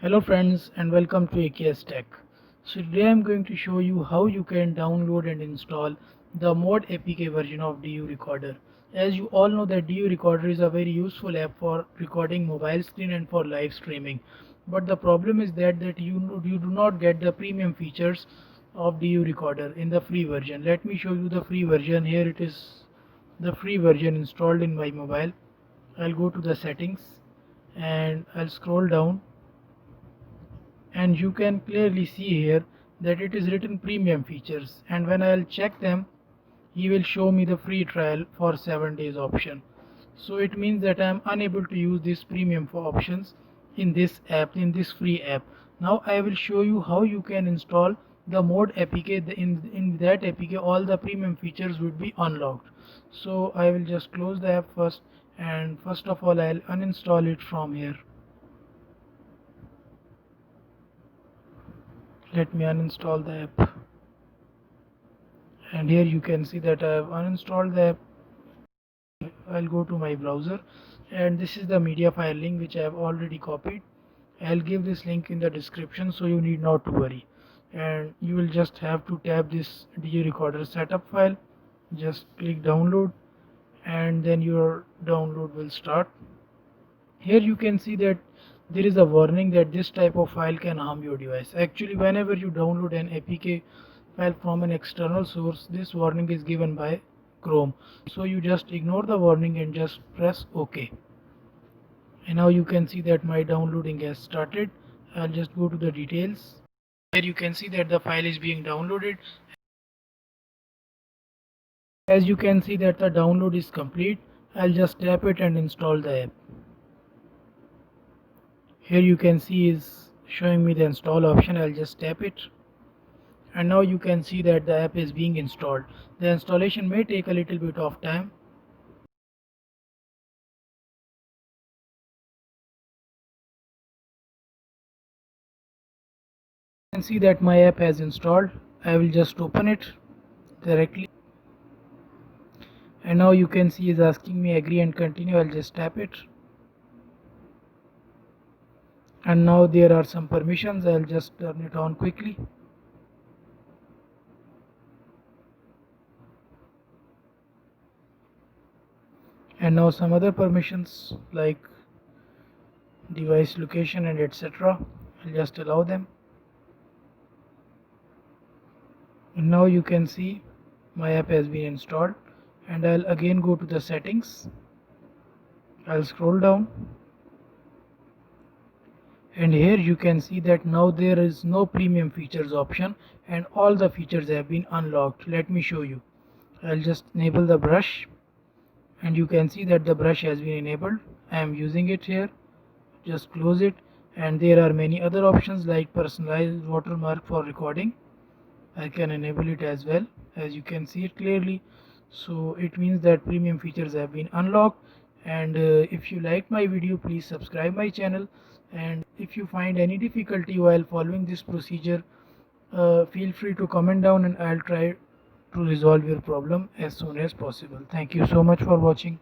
Hello friends and welcome to AKS Tech. So today I am going to show you how you can download and install the Mod APK version of DU Recorder. As you all know that DU Recorder is a very useful app for recording mobile screen and for live streaming. But the problem is that you do not get the premium features of DU Recorder in the free version. Let me show you the free version. Here it is, the free version installed in my mobile. I'll go to the settings and I'll scroll down, and you can clearly see here that it is written premium features, and when I'll check them he will show me the free trial for 7 days option. So it means that I am unable to use this premium for options in this app, in this free app. Now I will show you how you can install the Mod APK. In that APK all the premium features would be unlocked. So I will just close the app first, and first of all I'll uninstall it from here. Let me uninstall the app, and here you can see that I have uninstalled the app. I'll go to my browser, and this is the media file link which I have already copied. I'll give this link in the description, so you need not to worry, and you will just have to tap this DU Recorder setup file, just click download, and then your download will start. Here you can see that there is a warning that this type of file can harm your device. Actually, whenever you download an APK file from an external source, this warning is given by Chrome. So you just ignore the warning and just press OK. And now you can see that my downloading has started. I'll just go to the details. Here you can see that the file is being downloaded. As you can see that the download is complete, I'll just tap it and install the app. Here you can see is showing me the install option. I'll just tap it, and now you can see that the app is being installed. The installation may take a little bit of time. You can see that my app has installed. I will just open it directly, and now you can see is asking me agree and continue. I'll just tap it, and now there are some permissions. I'll just turn it on quickly. And now some other permissions like device location and etc. I'll just allow them. And now you can see my app has been installed, and I'll again go to the settings. I'll scroll down, and here you can see that now there is no premium features option and all the features have been unlocked. Let me show you. I'll just enable the brush, and you can see that the brush has been enabled. I am using it here. Just close it, and there are many other options like personalized watermark for recording. I can enable it as well, as you can see it clearly. So it means that premium features have been unlocked. And if you like my video, please subscribe my channel, and if you find any difficulty while following this procedure, feel free to comment down and I'll try to resolve your problem as soon as possible. Thank you so much for watching.